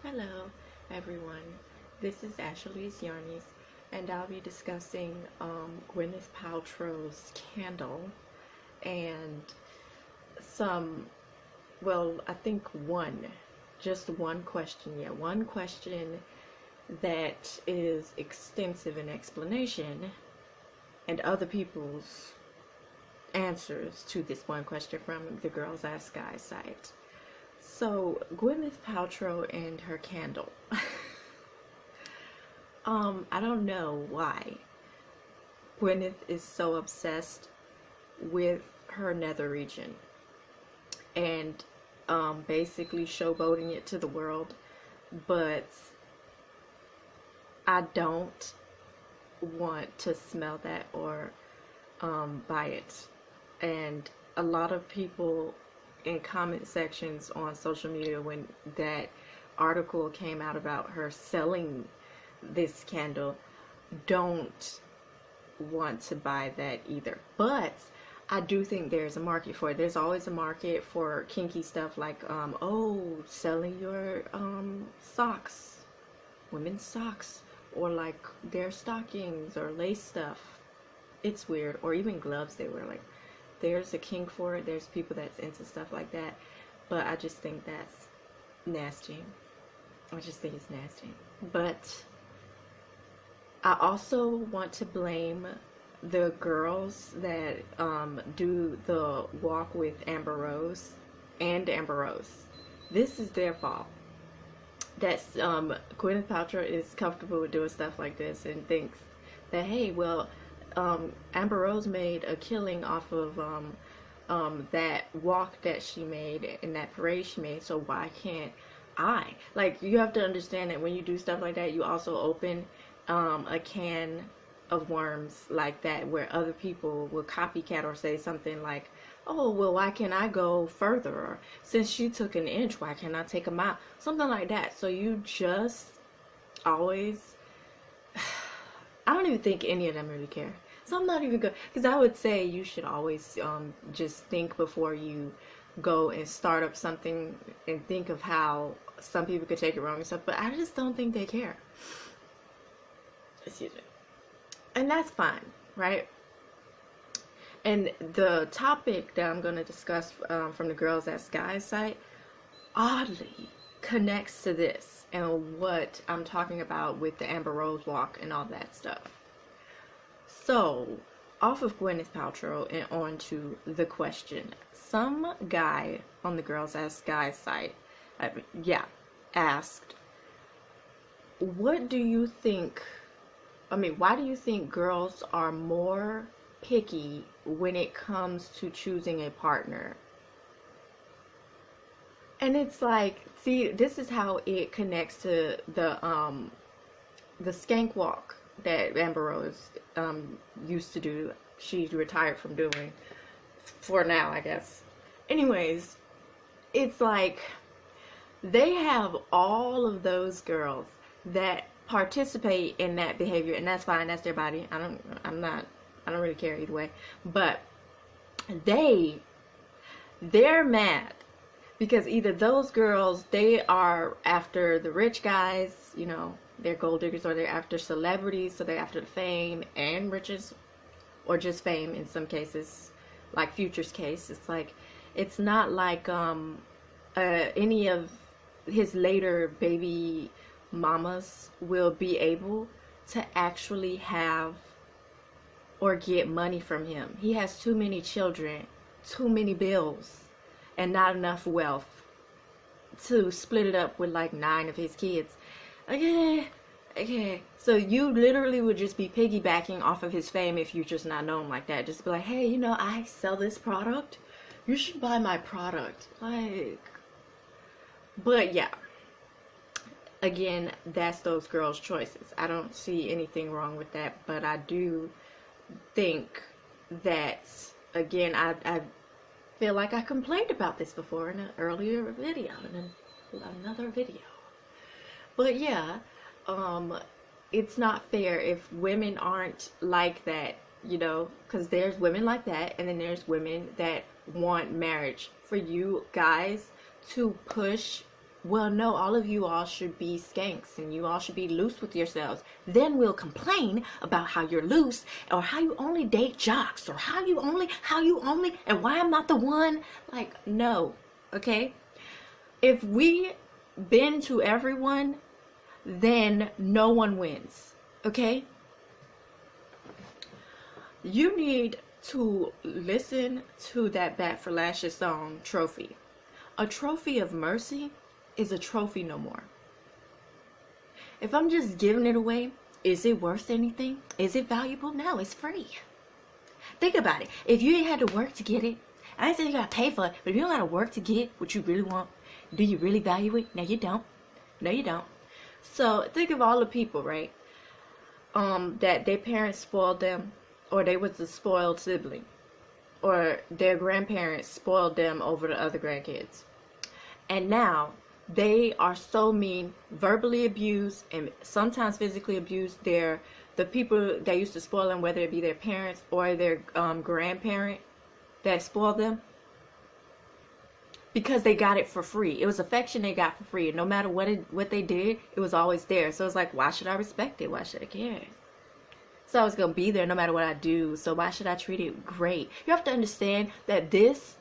Hello, everyone. This is Ashley's Yarnies, and I'll be discussing Gwyneth Paltrow's Candle and some, well, I think just one question. Yeah, one question that is extensive in explanation and other people's answers to this one question from the Girls Ask Guys site. So, Gwyneth Paltrow and her candle. I don't know why Gwyneth is so obsessed with her nether region and basically showboating it to the world, but I don't want to smell that or buy it. And a lot of people in comment sections on social media, when that article came out about her selling this candle, don't want to buy that either. But I do think there's a market for it. There's always a market for kinky stuff like selling your socks, women's socks, or like their stockings or lace stuff. It's weird. Or even gloves they wear. Like, there's a kink for it. There's people that's into stuff like that. But I just think that's nasty. I just think it's nasty. But I also want to blame the girls that do the walk with Amber Rose and Amber Rose. This is their fault. That's Gwyneth Paltrow is comfortable with doing stuff like this and thinks that, hey, well, Amber Rose made a killing off of that walk that she made and that parade she made, so why can't I? Like, you have to understand that when you do stuff like that, you also open a can of worms like that, where other people will copycat or say something like, oh, well, why can't I go further? Or, since she took an inch, why can't I take a mile? Something like that. So you just always, I don't even think any of them really care. So I'm not even good, because I would say you should always just think before you go and start up something and think of how some people could take it wrong and stuff, but I just don't think they care. Excuse me. And that's fine, right? And the topic that I'm going to discuss from the Girls Ask Guys site oddly connects to this and what I'm talking about with the Amber Rose walk and all that stuff. So, off of Gwyneth Paltrow and on to the question. Some guy on the Girls Ask Guys site, asked, what do you think, why do you think girls are more picky when it comes to choosing a partner? And it's like, see, this is how it connects to the skank walk that Amber Rose used to do. She retired from doing for now, I guess. Anyways, it's like they have all of those girls that participate in that behavior, and that's fine. That's their body. I don't really care either way. But they're mad because either those girls, they are after the rich guys, they're gold diggers, or they're after celebrities, so they're after the fame and riches, or just fame in some cases, like Future's case. It's like, it's not like any of his later baby mamas will be able to actually have or get money from him. He has too many children, too many bills, and not enough wealth to split it up with like 9 of his kids. Okay. So you literally would just be piggybacking off of his fame if you're just not known like that. Just be like, hey, I sell this product. You should buy my product. But yeah. Again, that's those girls' choices. I don't see anything wrong with that, but I do think that, again, I feel like I complained about this before in an earlier video, in another video. But yeah, it's not fair if women aren't like that, because there's women like that, and then there's women that want marriage. For you guys to push well, no, all of you all should be skanks and you all should be loose with yourselves. Then we'll complain about how you're loose, or how you only date jocks, or how you only, and why I'm not the one. Like, no, okay? If we bend to everyone, then no one wins, okay? You need to listen to that Bat for Lashes song, Trophy. A trophy of mercy is a trophy no more. If I'm just giving it away, is it worth anything? Is it valuable? No, it's free. Think about it. If you ain't had to work to get it, I ain't saying you gotta pay for it, but if you don't gotta work to get what you really want, do you really value it? No, you don't. No, you don't. So think of all the people, right? That their parents spoiled them, or they was the spoiled sibling, or their grandparents spoiled them over the other grandkids. And now they are so mean, verbally abused, and sometimes physically abused the people that used to spoil them, whether it be their parents or their grandparent that spoiled them, because they got it for free. It was affection they got for free, and no matter what they did, it was always there. So it's like, why should I respect it? Why should I care? It's always gonna be there no matter what I do. So why should I treat it great? You have to understand that this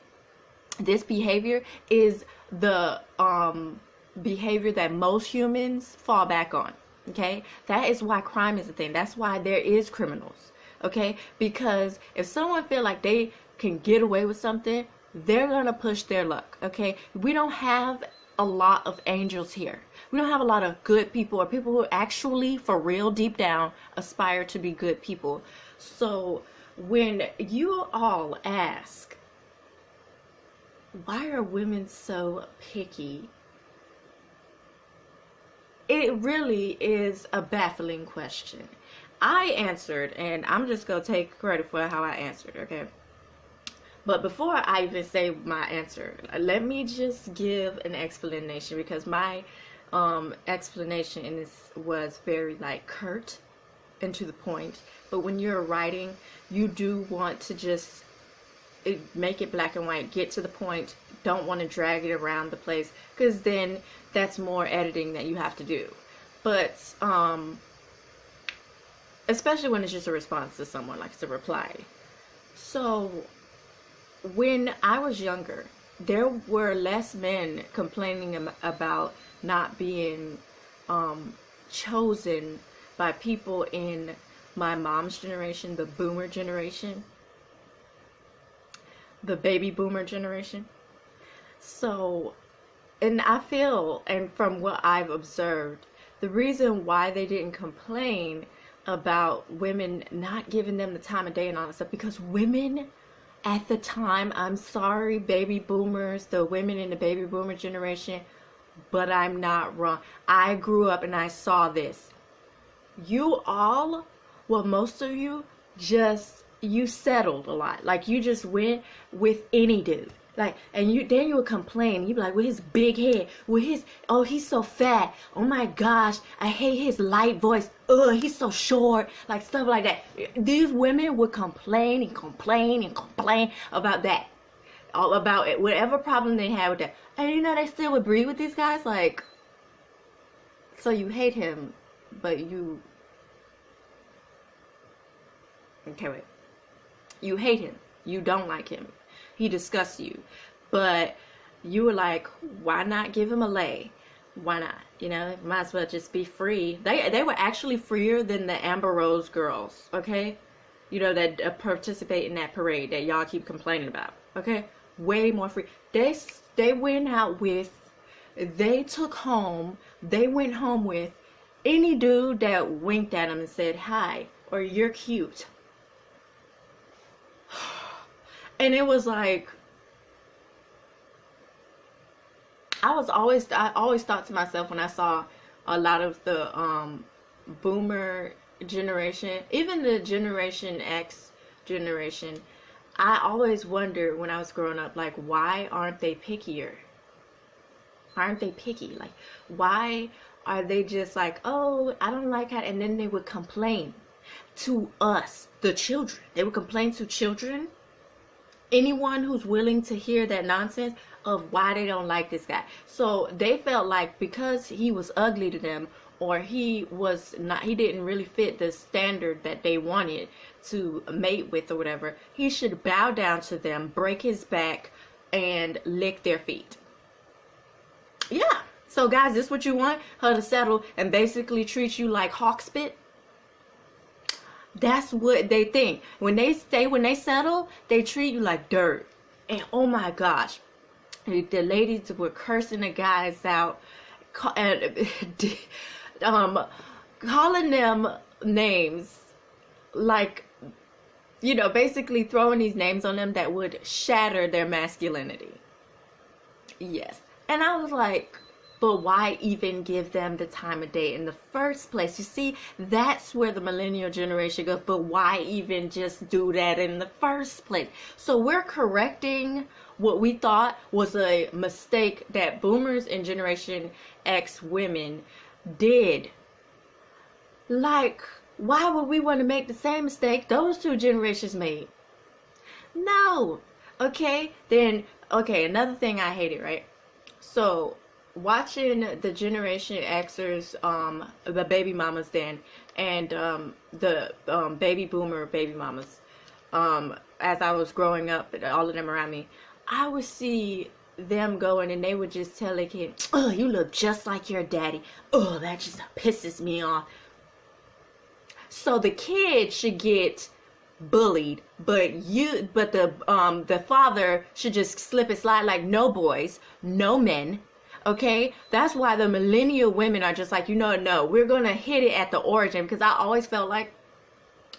behavior is the behavior that most humans fall back on. Okay, that is why crime is a thing. That's why there is criminals. Okay, because if someone feel like they can get away with something, they're gonna push their luck. Okay, we don't have a lot of angels here. We don't have a lot of good people, or people who actually, for real, deep down, aspire to be good people. So when you all ask, why are women so picky? It really is a baffling question. I answered, and I'm just going to take credit for how I answered, okay? But before I even say my answer, let me just give an explanation, because my explanation in this was very like curt and to the point. But when you're writing, you do want to just make it black and white, get to the point, don't want to drag it around the place, because then that's more editing that you have to do. But especially when it's just a response to someone, like it's a reply. So when I was younger, there were less men complaining about not being chosen by people in my mom's generation, the boomer generation, the baby boomer generation. So, and I feel, and from what I've observed, the reason why they didn't complain about women not giving them the time of day and all that stuff, because women at the time, I'm sorry, baby boomers, the women in the baby boomer generation, but I'm not wrong. I grew up and I saw this. You all, well, most of you, you settled a lot. Like, you just went with any dude. Like, and then you would complain. You'd be like, with his big head, with his, oh, he's so fat. Oh my gosh, I hate his light voice. Ugh, he's so short. Like, stuff like that. These women would complain and complain and complain about that. All about it, whatever problem they had with that. And you know, they still would breed with these guys. Like, so you hate him, but you, okay, wait. You hate him. You don't like him. He disgusts you. But you were like, why not give him a lay? Why not? You know, might as well just be free. They were actually freer than the Amber Rose girls, okay? You know, that participate in that parade that y'all keep complaining about, okay? Way more free. They went out with, they went home with any dude that winked at them and said, hi, or you're cute. And it was like, I always thought to myself when I saw a lot of the boomer generation, even the Generation X generation, I always wondered when I was growing up, like, why aren't they pickier? Why aren't they picky? Like, why are they just like, oh, I don't like that? And then they would complain to us, the children. They would complain to children. Anyone who's willing to hear that nonsense, of why they don't like this guy. So they felt like because he was ugly to them, or he didn't really fit the standard that they wanted to mate with or whatever, he should bow down to them, break his back, and lick their feet. Yeah. So guys, this is what you want her to settle and basically treat you like hawk spit? That's what they think. When they settle, they treat you like dirt. And oh my gosh, the ladies were cursing the guys out, calling them names, like, you know, basically throwing these names on them that would shatter their masculinity. Yes. And I was like, but why even give them the time of day in the first place? You see, that's where the millennial generation goes. But why even just do that in the first place? So we're correcting what we thought was a mistake that boomers and Generation X women did. Like, why would we want to make the same mistake those two generations made? No. Okay, then, okay, another thing I hated, right? So, watching the Generation Xers, the baby mamas then, and the baby boomer baby mamas, as I was growing up, all of them around me, I would see them going and they would just tell a kid, oh, you look just like your daddy. Oh, that just pisses me off. So the kid should get bullied, but the father should just slip and slide like no boys, no men. Okay, that's why the millennial women are just like, you know, no, we're gonna hit it at the origin, because I always felt like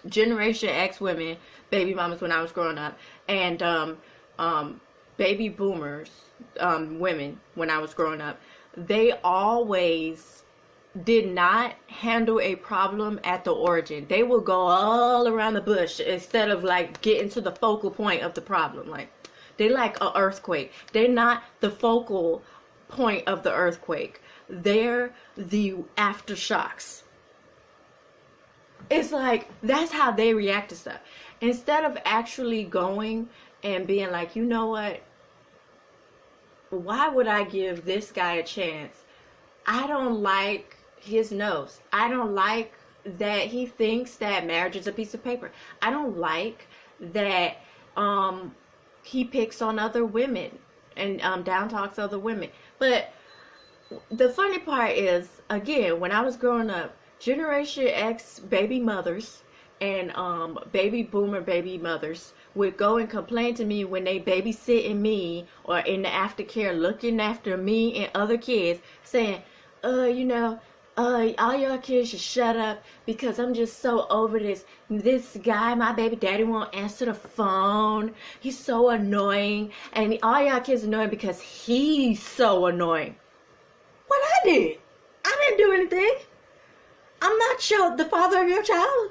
Generation X women, baby mamas when I was growing up, and baby boomers, women when I was growing up, they always did not handle a problem at the origin. They will go all around the bush instead of like getting to the focal point of the problem. Like, they like an earthquake. They're not the focal point of the earthquake. They're the aftershocks. It's like, that's how they react to stuff. Instead of actually going and being like, you know what? Why would I give this guy a chance? I don't like his nose. I don't like that he thinks that marriage is a piece of paper. I don't like that he picks on other women and down talks other women. But the funny part is, again, when I was growing up, Generation X baby mothers and baby boomer baby mothers would go and complain to me when they babysitting me or in the aftercare looking after me and other kids, saying, you know, all y'all kids should shut up because I'm just so over this guy, my baby daddy won't answer the phone. He's so annoying. And all y'all kids are annoying because he's so annoying. What I did? I didn't do anything. I'm not the father of your child.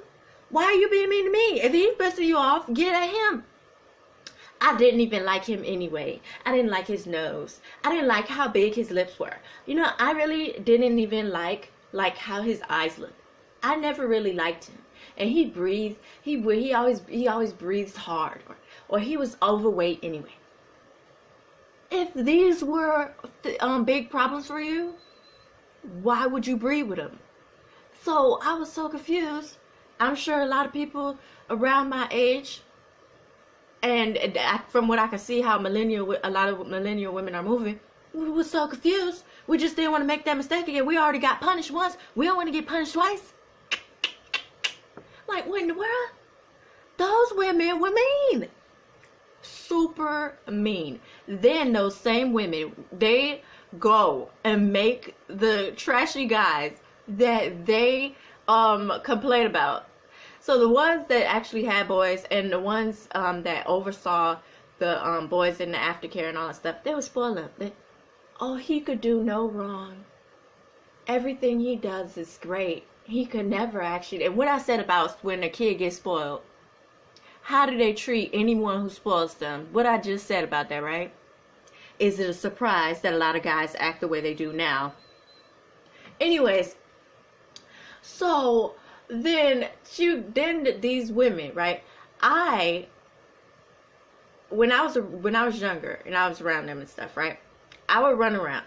Why are you being mean to me? If he's pissing you off, get at him. I didn't even like him anyway. I didn't like his nose. I didn't like how big his lips were. You know, I really didn't even like how his eyes looked. I never really liked him. And he breathed. He always breathed hard, or he was overweight anyway. If these were big problems for you, why would you breathe with him? So I was so confused. I'm sure a lot of people around my age, and from what I can see how a lot of millennial women are moving, we were so confused. We just didn't want to make that mistake again. We already got punished once. We don't want to get punished twice. Like, what in the world? Those women were mean. Super mean. Then those same women, they go and make the trashy guys that they complain about. So the ones that actually had boys and the ones that oversaw the boys in the aftercare and all that stuff, they would spoil them. Oh, he could do no wrong. Everything he does is great. He could never actually. And what I said about when a kid gets spoiled, how do they treat anyone who spoils them? What I just said about that, right? Is it a surprise that a lot of guys act the way they do now? Anyways, so then these women, right? I when I was younger and I was around them and stuff, right? I would run around.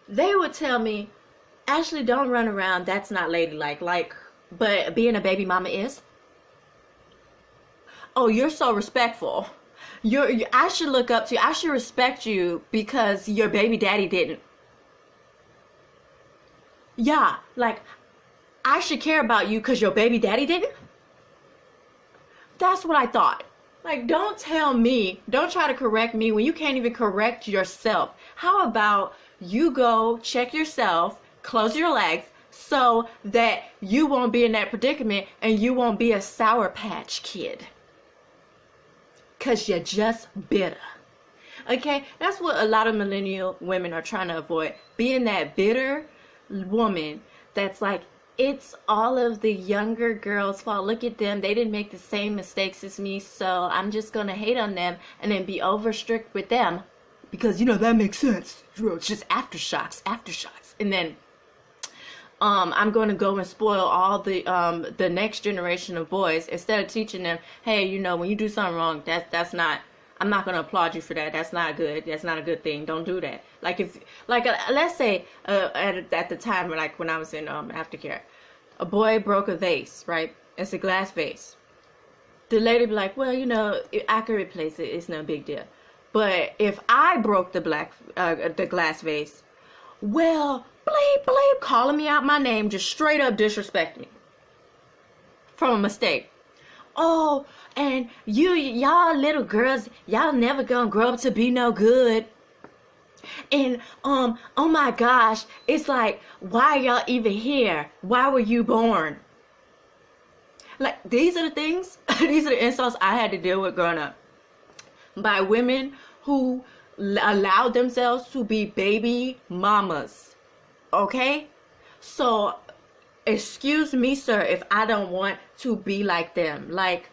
They would tell me, Ashley, don't run around. That's not ladylike. But being a baby mama is. Oh, you're so respectful. I should look up to you. I should respect you because your baby daddy didn't. Yeah, like, I should care about you because your baby daddy didn't? That's what I thought. Like, don't tell me, don't try to correct me when you can't even correct yourself. How about you go check yourself, close your legs, so that you won't be in that predicament and you won't be a Sour Patch Kid. Because you're just bitter. Okay? That's what a lot of millennial women are trying to avoid. Being that bitter woman that's like, it's all of the younger girls' fault. Look at them. They didn't make the same mistakes as me, so I'm just going to hate on them and then be over strict with them. Because, that makes sense. It's just aftershocks. And then I'm going to go and spoil all the next generation of boys instead of teaching them, hey, when you do something wrong, that's not, I'm not going to applaud you for that. That's not good. That's not a good thing. Don't do that. Let's say at the time, like when I was in aftercare, a boy broke a vase, right? It's a glass vase. The lady be like, well, I can replace it. It's no big deal. But if I broke the glass vase, well, bleep, calling me out my name, just straight up disrespect me from a mistake. Oh, and y'all little girls, y'all never gonna grow up to be no good. And oh my gosh, it's like, why are y'all even here? Why were you born? Like, these are the things, these are the insults I had to deal with growing up by women who allowed themselves to be baby mamas. Okay? So, excuse me, sir, if I don't want to be like them. Like,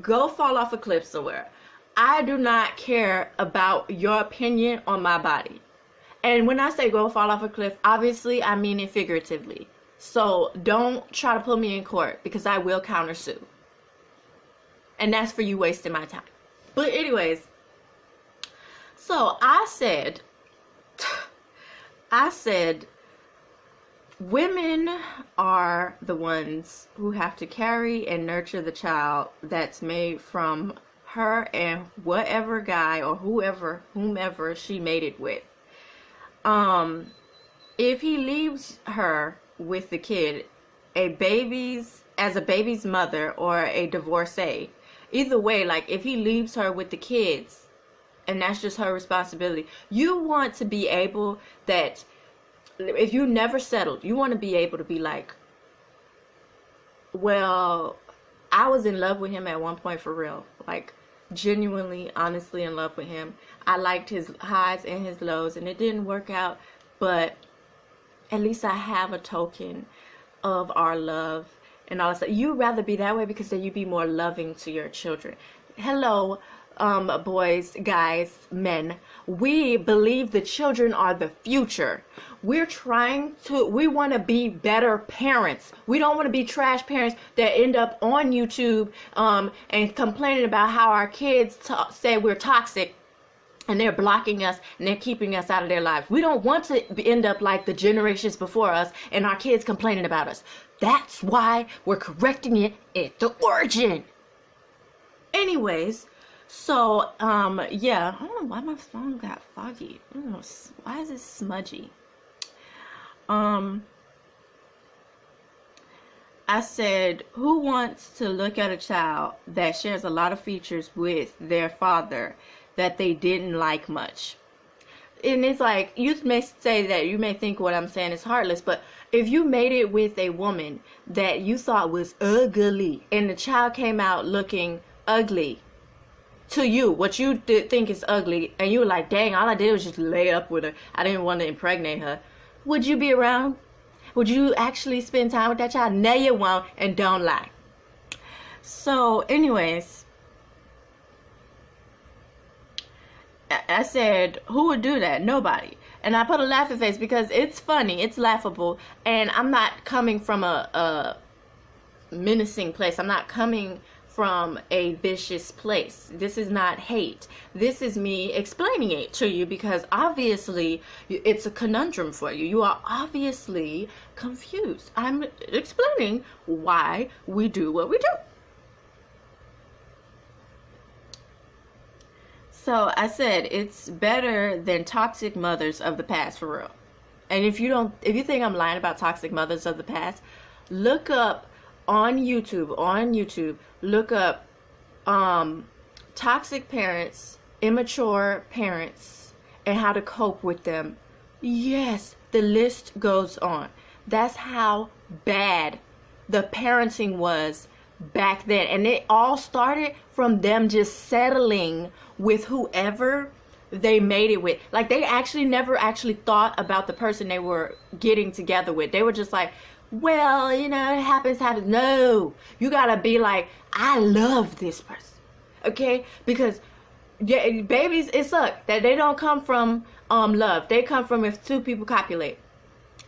go fall off a cliff somewhere. I do not care about your opinion on my body. And when I say go fall off a cliff, obviously I mean it figuratively. So don't try to put me in court because I will countersue. And that's for you wasting my time. But anyways, so I said, women are the ones who have to carry and nurture the child that's made from her and whatever guy or whomever she made it with. If he leaves her with the kid, as a baby's mother or a divorcee, either way, like if he leaves her with the kids and that's just her responsibility, you want to be able that, if you never settled, you want to be able to be like, well, I was in love with him at one point for real. Like, genuinely, honestly in love with him. I liked his highs and his lows, and it didn't work out, but at least I have a token of our love and all that stuff. You'd rather be that way because then you'd be more loving to your children. Hello, boys, guys, men. We believe the children are the future. We want to be better parents. We don't want to be trash parents that end up on YouTube and complaining about how our kids say we're toxic and they're blocking us and they're keeping us out of their lives. We don't want to end up like the generations before us and our kids complaining about us. That's why we're correcting it at the origin. Anyways, so, yeah, I don't know why my phone got foggy. I don't know, why is it smudgy? I said, who wants to look at a child that shares a lot of features with their father that they didn't like much? And it's like, you may say that, you may think what I'm saying is heartless, but if you made it with a woman that you thought was ugly, and the child came out looking ugly to you, what you think is ugly, and you were like, dang, all I did was just lay up with her, I didn't want to impregnate her, would you be around? Would you actually spend time with that child? No, you won't, and don't lie. So, anyways, I said, who would do that? Nobody. And I put a laughing face because it's funny, it's laughable, and I'm not coming from a menacing place. I'm not coming from a vicious place. This is not hate. This is me explaining it to you because obviously it's a conundrum for you. You are obviously confused. I'm explaining why we do what we do. So I said it's better than toxic mothers of the past, for real. And if you think I'm lying about toxic mothers of the past, look up on YouTube, look up toxic parents, immature parents, and how to cope with them. Yes, the list goes on. That's how bad the parenting was back then. And it all started from them just settling with whoever they made it with. Like, they actually never actually thought about the person they were getting together with. They were just like, well, you know, it happens. No, you gotta be like, I love this person, okay? Because yeah, babies, it sucks that they don't come from love. They come from if two people copulate.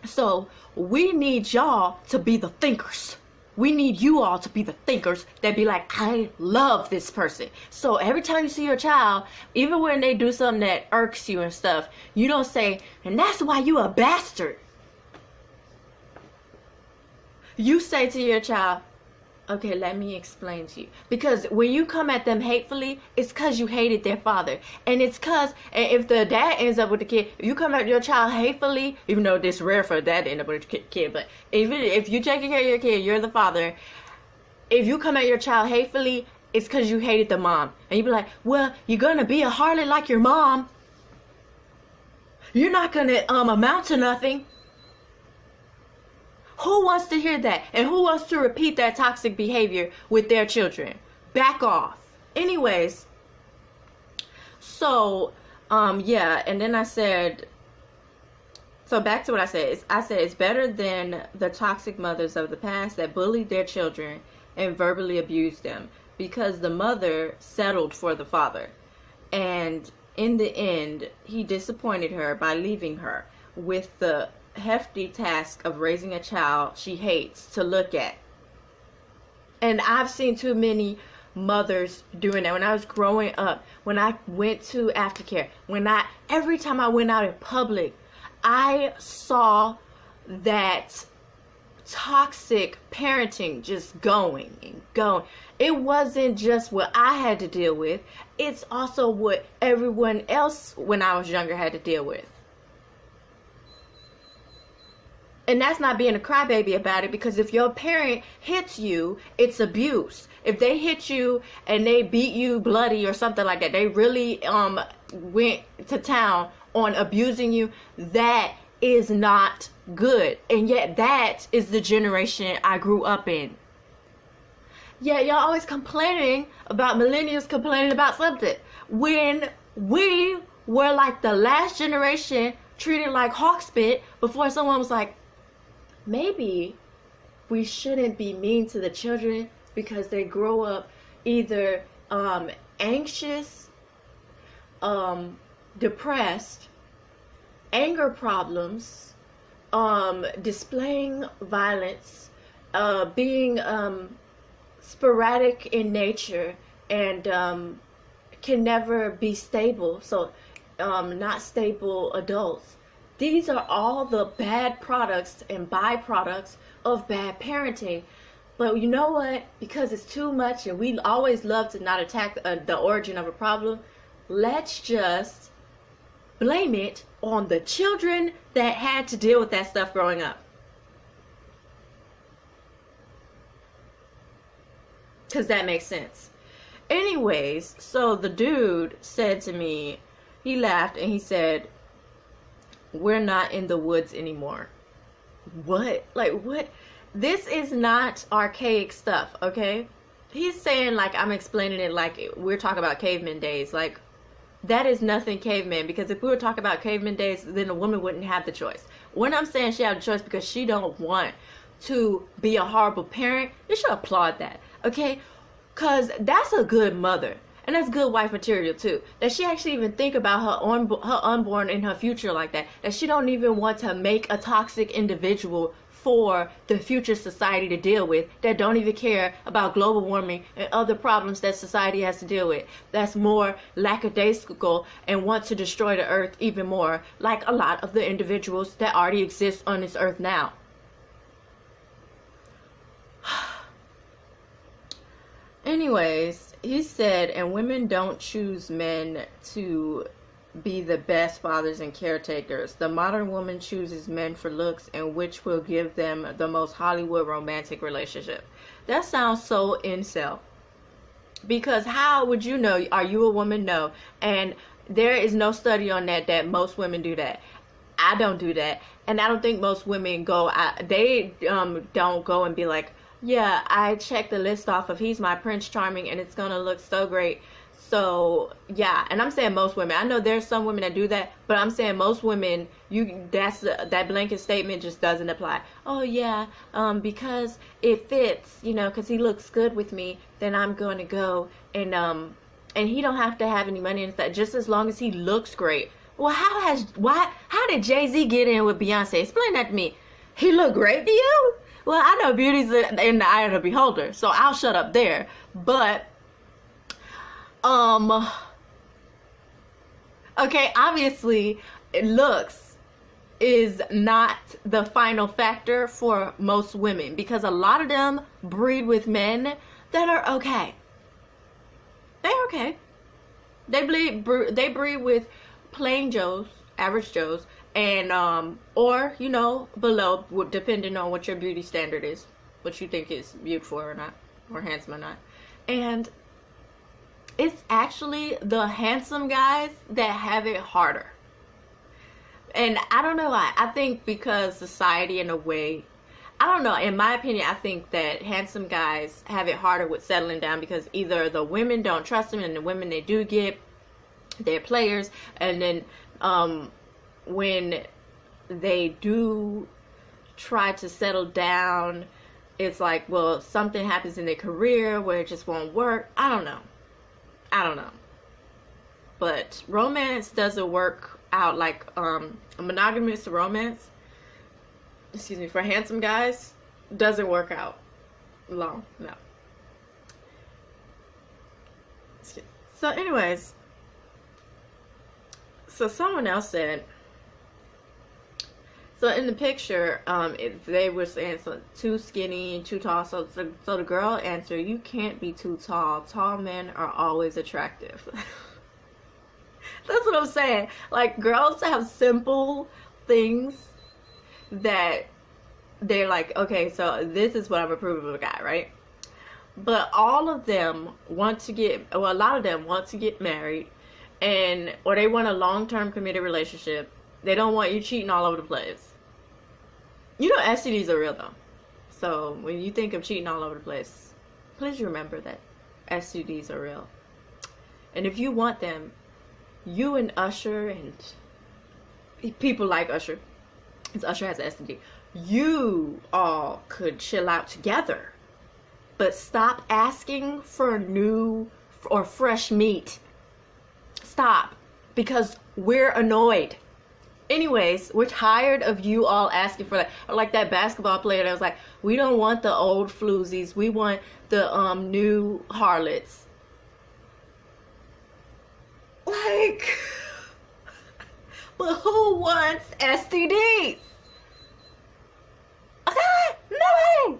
So we need y'all to be the thinkers. We need you all to be the thinkers that be like, I love this person. So every time you see your child, even when they do something that irks you and stuff, you don't say, and that's why you a bastard. You say to your child, okay, let me explain to you. Because when you come at them hatefully, it's because you hated their father. And it's because, and if the dad ends up with the kid, if you come at your child hatefully, even though it's rare for a dad to end up with a kid, but even if you taking care of your kid, you're the father. If you come at your child hatefully, it's because you hated the mom. And you be like, well, you're going to be a harlot like your mom. You're not going to amount to nothing. Who wants to hear that? And who wants to repeat that toxic behavior with their children? Back off. Anyways, so, yeah, and then I said, so back to what I said. I said it's better than the toxic mothers of the past that bullied their children and verbally abused them because the mother settled for the father. And in the end, he disappointed her by leaving her with the hefty task of raising a child she hates to look at. And I've seen too many mothers doing that. When I was growing up, when I went to aftercare, every time I went out in public, I saw that toxic parenting just going and going. It wasn't just what I had to deal with, it's also what everyone else when I was younger had to deal with. And that's not being a crybaby about it, because if your parent hits you, it's abuse. If they hit you and they beat you bloody or something like that, they really went to town on abusing you, that is not good. And yet that is the generation I grew up in. Yeah, y'all always complaining about millennials complaining about something. When we were like the last generation treated like hawk spit before someone was like, maybe we shouldn't be mean to the children because they grow up either anxious, depressed, anger problems, displaying violence, being sporadic in nature, and can never be stable. So not stable adults. These are all the bad products and byproducts of bad parenting. But you know what? Because it's too much and we always love to not attack the origin of a problem, let's just blame it on the children that had to deal with that stuff growing up. Because that makes sense. Anyways, so the dude said to me, he laughed and he said, we're not in the woods anymore. What? Like, what? This is not archaic stuff, okay? He's saying, like, I'm explaining it like we're talking about caveman days. Like, that is nothing caveman, because if we were talking about caveman days, then a woman wouldn't have the choice. When I'm saying she had a choice because she don't want to be a horrible parent, you should applaud that, okay? Because that's a good mother. And that's good wife material too. That she actually even think about her unborn in her future like that. That she don't even want to make a toxic individual for the future society to deal with, that don't even care about global warming and other problems that society has to deal with, that's more lackadaisical and want to destroy the earth even more, like a lot of the individuals that already exist on this earth now. Anyways, he said, and women don't choose men to be the best fathers and caretakers. The modern woman chooses men for looks, and which will give them the most Hollywood romantic relationship. That sounds so incel. Because how would you know? Are you a woman? No. And there is no study on that most women do that. I don't do that. And I don't think most women go, they don't go and be like, yeah, I checked the list off of he's my Prince Charming and it's gonna look so great. So yeah, and I'm saying most women. I know there's some women that do that, but I'm saying most women, that blanket statement just doesn't apply. Oh yeah, because it fits, because he looks good with me, then I'm going to go and he don't have to have any money and stuff, just as long as he looks great. Well, how did Jay-Z get in with Beyonce? Explain that to me. He look great to you? Well, I know beauty's in the eye of the beholder, so I'll shut up there. But okay, obviously looks is not the final factor for most women, because a lot of them breed with men that are okay. They're okay. They breed with plain Joes, average Joes, and or below, depending on what your beauty standard is, what you think is beautiful or not, or handsome or not. And it's actually the handsome guys that have it harder. And I don't know why. I think because society, in a way, I don't know, in my opinion, I think that handsome guys have it harder with settling down, because either the women don't trust them, and the women they do get, they're players, and then when they do try to settle down, it's like, well, something happens in their career where it just won't work. I don't know. But romance doesn't work out like a monogamous romance, for handsome guys, doesn't work out long. No. So anyways, so someone else said, so in the picture, they were saying so too skinny and too tall. So the girl answered, you can't be too tall. Tall men are always attractive. That's what I'm saying. Like, girls have simple things that they're like, okay, so this is what I'm approving of a guy, right? But all of them want to a lot of them want to get married, or they want a long-term committed relationship. They don't want you cheating all over the place. STDs are real though. So when you think of cheating all over the place, please remember that STDs are real. And if you want them, you and Usher and people like Usher, because Usher has an STD, you all could chill out together. But stop asking for new or fresh meat. Stop. Because we're annoyed. Anyways, we're tired of you all asking for that. Or like that basketball player that was like, we don't want the old floozies. We want the new harlots. Like, but who wants STDs? Okay, no way.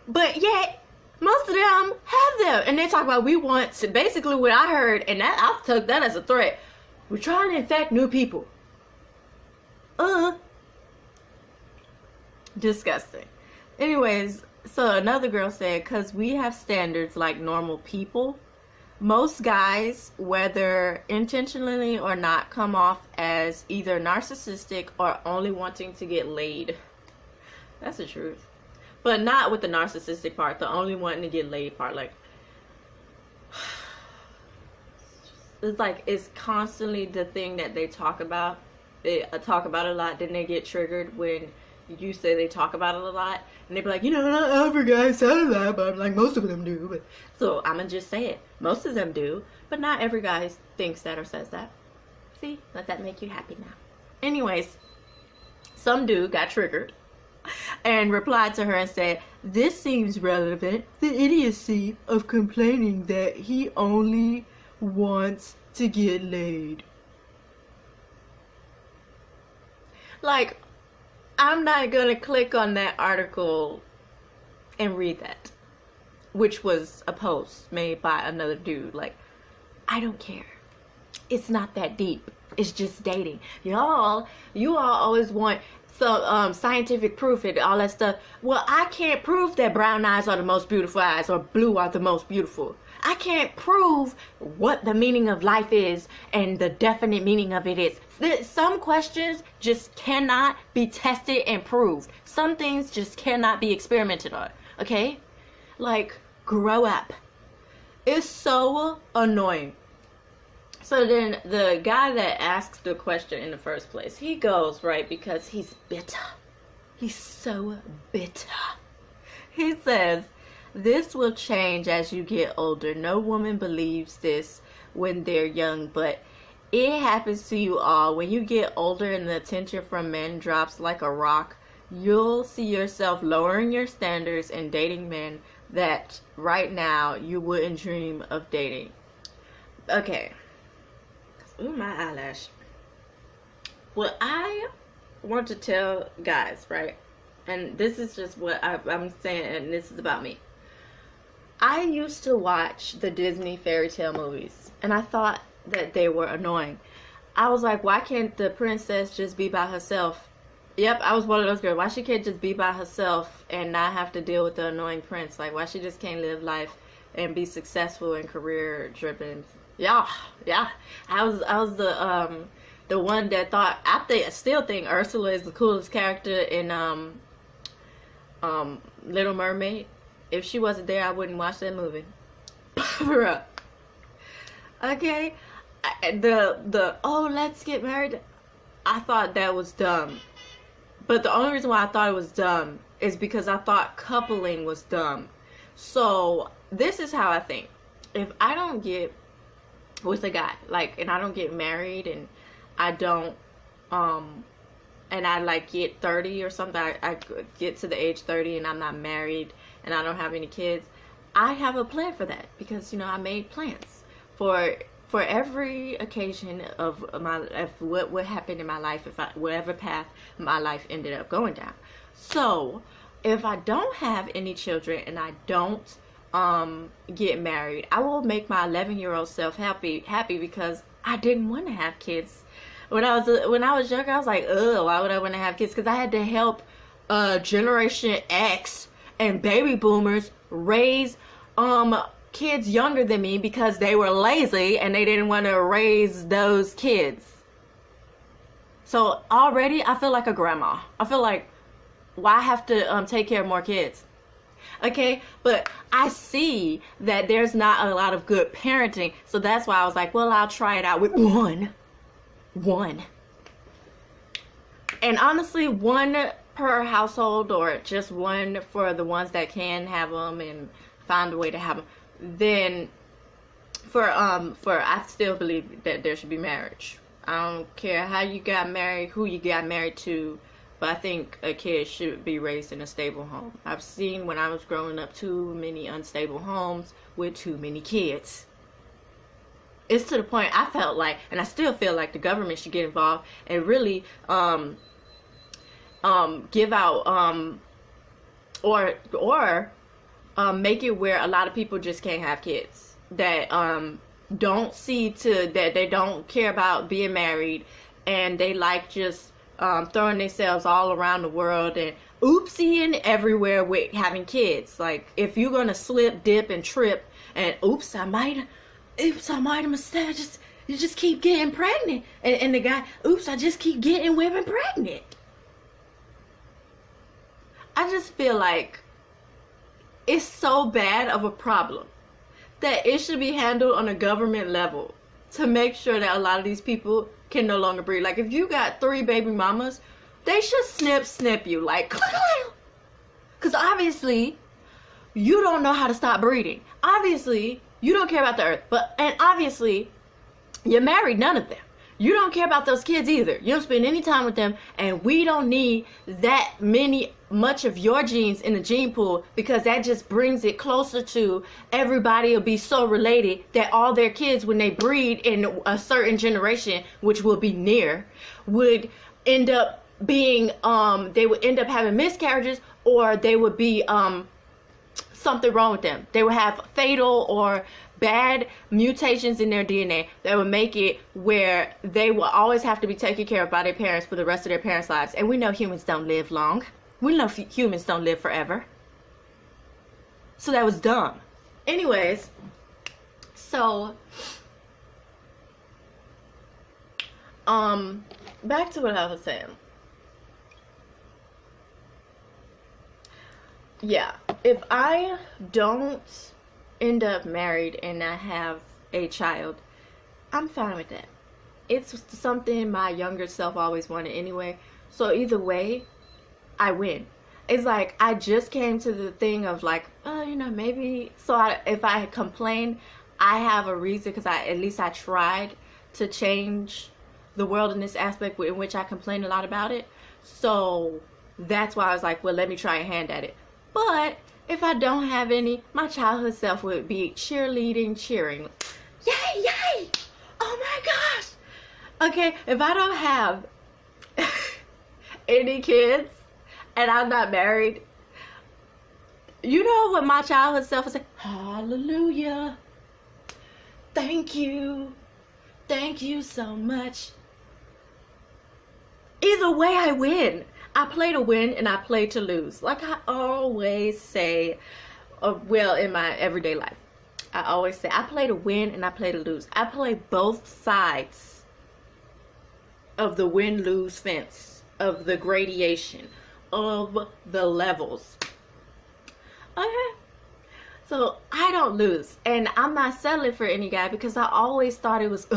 But yet, most of them have them. And they talk about, we want to, basically what I heard, and that I took that as a threat. We're trying to infect new people. Disgusting. Anyways, so another girl said, because we have standards like normal people, most guys, whether intentionally or not, come off as either narcissistic or only wanting to get laid. That's the truth. But not with the narcissistic part, the only wanting to get laid part. Like, it's like, it's constantly the thing that they talk about. They talk about it a lot. Then they get triggered when you say they talk about it a lot. And they be like, not every guy says that, but like most of them do. But so I'm going to just say it. Most of them do, but not every guy thinks that or says that. See? Let that make you happy now. Anyways, some dude got triggered and replied to her and said, "This seems relevant. The idiocy of complaining that he only wants to get laid." Like, I'm not gonna click on that article and read that, which was a post made by another dude. Like, I don't care. It's not that deep. It's just dating. You all always want some scientific proof and all that stuff. Well, I can't prove that brown eyes are the most beautiful eyes or blue are the most beautiful. I can't prove what the meaning of life is and the definite meaning of it is. Some questions just cannot be tested and proved. Some things just cannot be experimented on. Okay? Like, grow up. It's so annoying. So then the guy that asked the question in the first place, he goes, right, because he's bitter. He's so bitter. He says, "This will change as you get older. No woman believes this when they're young, but it happens to you all. When you get older and the attention from men drops like a rock, you'll see yourself lowering your standards and dating men that right now you wouldn't dream of dating." Okay. Ooh, my eyelash. What I want to tell guys, right? And this is just what I'm saying, and this is about me. I used to watch the Disney fairy tale movies, and I thought that they were annoying. I was like, why can't the princess just be by herself? Yep, I was one of those girls. Why she can't just be by herself and not have to deal with the annoying prince? Like, why she just can't live life and be successful and career driven? Yeah. I was the one that thought, I still think Ursula is the coolest character in Little Mermaid. If she wasn't there, I wouldn't watch that movie. For real. Okay, let's get married. I thought that was dumb. But the only reason why I thought it was dumb is because I thought coupling was dumb. So this is how I think. If I don't get with a guy, like, and I don't get married, and I don't, and I like get 30 or something, I get to the age 30 and I'm not married and I don't have any kids, I have a plan for that, because, you know, I made plans for every occasion of what would happen in my life, whatever path my life ended up going down. So if I don't have any children and I don't get married, I will make my 11-year-old self happy because I didn't want to have kids. When I was younger, I was like, ugh, why would I want to have kids? Because I had to help Generation X and baby boomers raise kids younger than me because they were lazy and they didn't want to raise those kids. So already I feel like a grandma. I feel like, why have to take care of more kids? Okay, but I see that there's not a lot of good parenting, so that's why I was like, well, I'll try it out with one. And honestly, one per household, or just one for the ones that can have them and find a way to have them. Then I still believe that there should be marriage. I don't care how you got married, who you got married to, but I think a kid should be raised in a stable home. I've seen, when I was growing up, too many unstable homes with too many kids. It's to the point I felt like, and I still feel like, the government should get involved and really give out or make it where a lot of people just can't have kids, that don't see to that they don't care about being married, and they like just throwing themselves all around the world and oopsieing everywhere with having kids. Like, if you're gonna slip, dip, and trip, and oops, I might have mistake. You just keep getting pregnant, and the guy, oops, I just keep getting women pregnant. I just feel like it's so bad of a problem that it should be handled on a government level to make sure that a lot of these people can no longer breed. Like, if you got 3 baby mamas, they should snip you, like, because obviously you don't know how to stop breeding. Obviously you don't care about the earth, and obviously you married none of them. You don't care about those kids either. You don't spend any time with them, and we don't need that many much of your genes in the gene pool, because that just brings it closer to everybody will be so related that all their kids, when they breed in a certain generation, which will be near, would end up being they would end up having miscarriages, or they would be something wrong with them. They would have fatal or bad mutations in their DNA that would make it where they will always have to be taken care of by their parents for the rest of their parents' lives. And we know humans don't live long. We know humans don't live forever. So that was dumb. Anyways, so back to what I was saying. Yeah, if I don't end up married and I have a child, I'm fine with that. It's something my younger self always wanted anyway. So either way, I win. It's like I just came to the thing of like, maybe. So if I complain, I have a reason, because at least I tried to change the world in this aspect in which I complain a lot about it. So that's why I was like, well, let me try a hand at it. But if I don't have any, my childhood self would be cheerleading, cheering. Yay, yay! Oh my gosh! Okay, if I don't have any kids and I'm not married, you know what my childhood self would say? Hallelujah. Thank you. Thank you so much. Either way, I win. I play to win and I play to lose. Like I always say, in my everyday life, I always say I play to win and I play to lose. I play both sides of the win-lose fence, of the gradation, of the levels. Okay. So I don't lose. And I'm not settling for any guy, because I always thought it was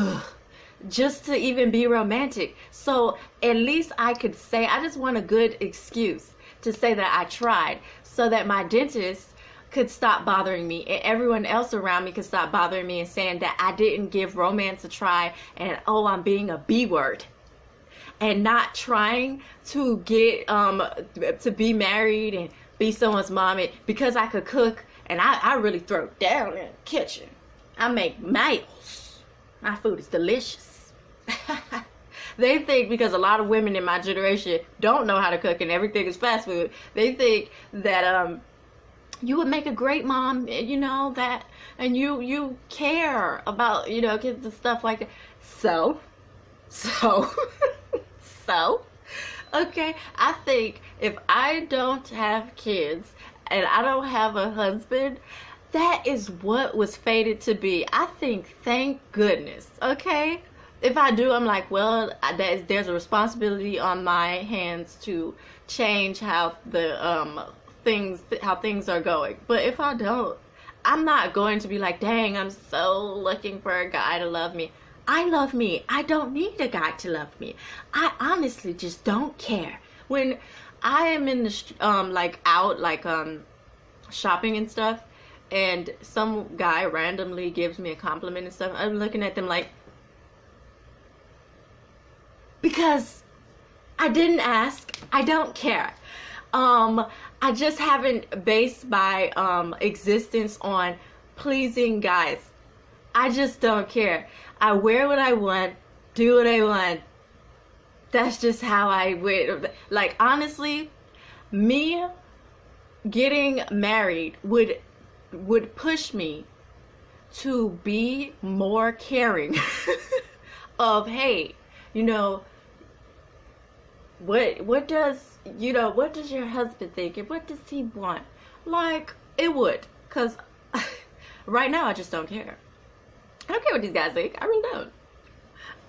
just to even be romantic. So at least I could say, I just want a good excuse to say that I tried, so that my dentist could stop bothering me and everyone else around me could stop bothering me and saying that I didn't give romance a try, and I'm being a B word and not trying to get to be married and be someone's mommy, because I could cook and I really throw down in the kitchen. I make meals. My food is delicious. They think, because a lot of women in my generation don't know how to cook and everything is fast food, they think that you would make a great mom, that, and you care about, kids and stuff like that. So, okay, I think if I don't have kids and I don't have a husband, that is what was fated to be. I think, thank goodness, okay? If I do, I'm like, well, there's a responsibility on my hands to change how how things are going. But if I don't, I'm not going to be like, dang, I'm so looking for a guy to love me. I love me. I don't need a guy to love me. I honestly just don't care. When I am in the shopping and stuff, and some guy randomly gives me a compliment and stuff, I'm looking at them like, because I didn't ask, I don't care. I just haven't based my existence on pleasing guys. I just don't care. I wear what I want, do what I want. That's just how I wear. Like, honestly, me getting married would push me to be more caring of, hey, what does your husband think, and what does he want? Like, it would, because right now I just don't care. I don't care what these guys think. I really don't.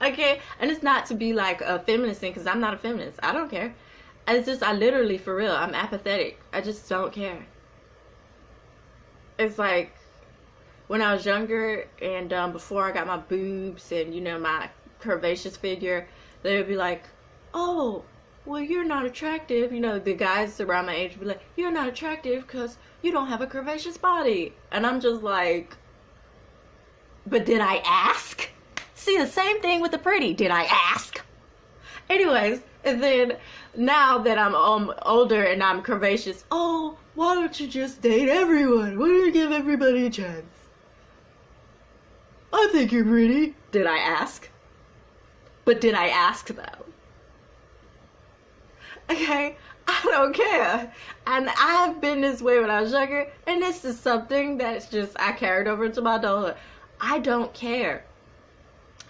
Okay, and it's not to be like a feminist thing, because I'm not a feminist. I don't care. It's just, I literally, for real, I'm apathetic. I just don't care. It's like when I was younger and before I got my boobs and my curvaceous figure, they would be like, oh, well, you're not attractive. The guys around my age would be like, you're not attractive because you don't have a curvaceous body. And I'm just like, but did I ask? See, the same thing with the pretty. Did I ask? Anyways, and then now that I'm older and I'm curvaceous, oh, why don't you just date everyone? Why don't you give everybody a chance? I think you're pretty. Did I ask? But did I ask though? Okay, I don't care. And I've been this way when I was younger, and this is something that's just I carried over into my adulthood. I don't care.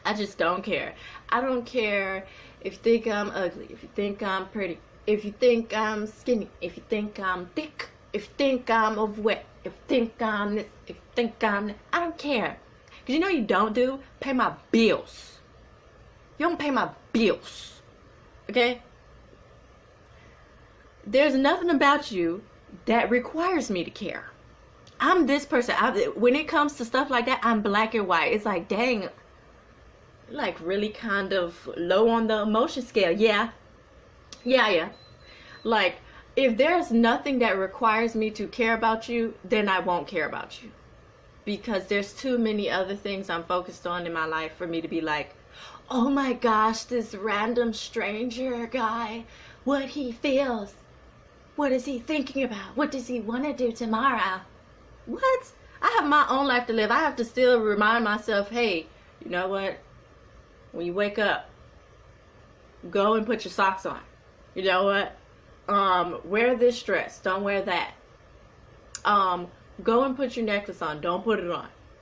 I just don't care. I don't care if you think I'm ugly, if you think I'm pretty, if you think I'm skinny, if you think I'm thick, if you think I'm overweight, if you think I'm this, if you think I'm that. I don't care. Because you know you don't do? Pay my bills. You don't pay my bills. Okay? There's nothing about you that requires me to care. I'm this person. When it comes to stuff like that, I'm black and white. It's like, dang, like really kind of low on the emotion scale. Yeah. Like, if there's nothing that requires me to care about you, then I won't care about you. Because there's too many other things I'm focused on in my life for me to be like, oh my gosh, this random stranger guy, what he feels. What is he thinking about? What does he want to do tomorrow? What? I have my own life to live. I have to still remind myself, hey, you know what? When you wake up, go and put your socks on. You know what? Wear this dress. Don't wear that. Go and put your necklace on. Don't put it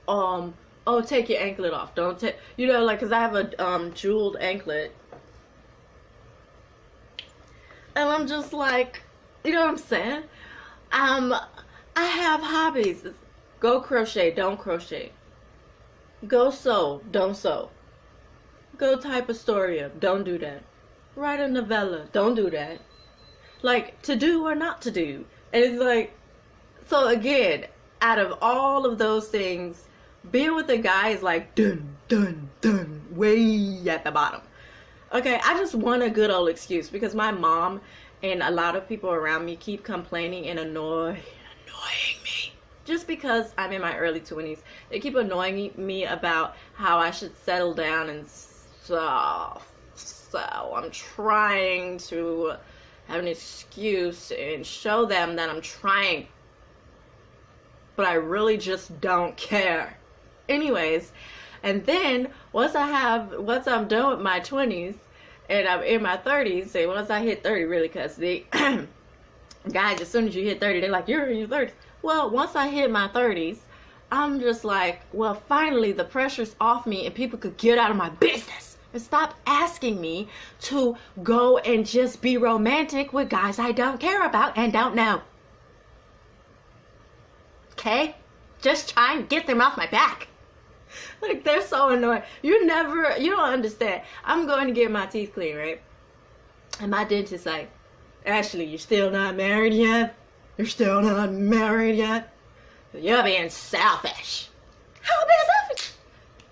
on. Oh, take your anklet off. Don't take, you know, like, cause I have a jeweled anklet, and I'm just like, you know what I'm saying? I have hobbies. Go crochet. Don't crochet. Go sew. Don't sew. Go type a story up. Don't do that. Write a novella. Don't do that. Like, to do or not to do. And it's like, so again, out of all of those things, being with a guy is like, dun, dun, dun, way at the bottom. Okay, I just want a good old excuse because my mom and a lot of people around me keep complaining and annoying me. Just because I'm in my early 20s, they keep annoying me about how I should settle down and stuff. So I'm trying to have an excuse and show them that I'm trying. But I really just don't care. Anyways, and then once I'm done with my 20s and I'm in my 30s, say once I hit 30 really, because the guys, as soon as you hit 30, they're like, you're in your 30s. Well, once I hit my 30s, I'm just like, well, finally the pressure's off me and people could get out of my business and stop asking me to go and just be romantic with guys I don't care about and don't know. Okay? Just try and get them off my back. Like, they're so annoying. You don't understand. I'm going to get my teeth cleaned, right? And my dentist like, Ashley, you're still not married yet? You're still not married yet? You're being selfish. How am I being selfish?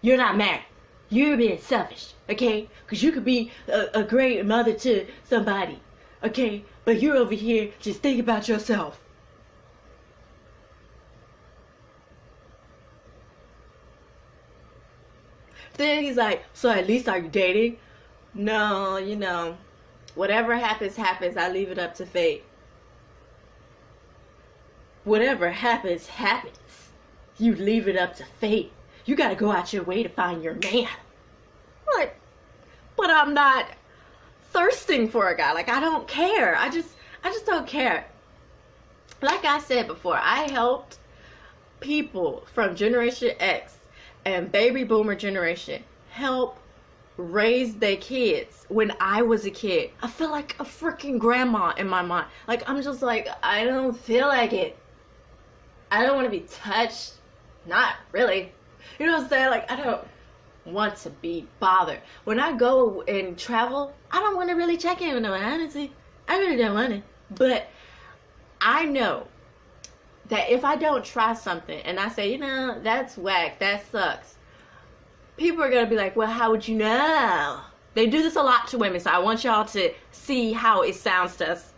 You're not married. You're being selfish, okay? Because you could be a great mother to somebody, okay? But you're over here just thinking about yourself. Then he's like, so at least are you dating? No, you know, whatever happens, happens. I leave it up to fate. Whatever happens, happens. You leave it up to fate. You gotta go out your way to find your man. Like, but I'm not thirsting for a guy. Like, I don't care. I just don't care. Like I said before, I helped people from Generation X and baby boomer generation help raise their kids when I was a kid. I feel like a freaking grandma in my mind. Like, I'm just like, I don't feel like it. I don't want to be touched. Not really. You know what I'm saying? Like, I don't want to be bothered. When I go and travel, I don't want to really check in with no one. Honestly, I really don't want to. But I know that if I don't try something and I say, you know, that's whack, that sucks, people are going to be like, well, how would you know? They do this a lot to women, so I want y'all to see how it sounds to us.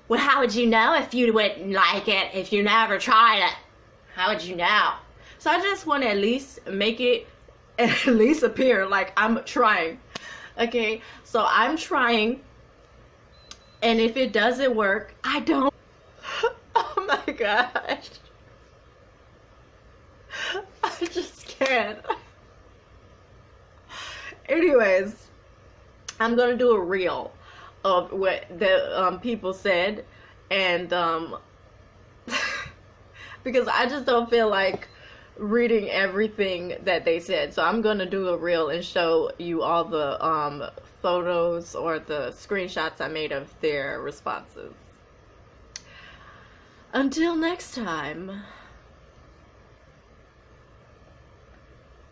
Well, how would you know if you wouldn't like it, if you never tried it? How would you know? So I just want to at least make it at least appear like I'm trying. Okay, so I'm trying And if it doesn't work, I don't. Oh my gosh. I just can't. Anyways, I'm gonna do a reel of what the people said, and because I just don't feel like reading everything that they said. So I'm gonna do a reel and show you all the photos or the screenshots I made of their responses. Until next time.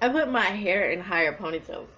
I put my hair in higher ponytails.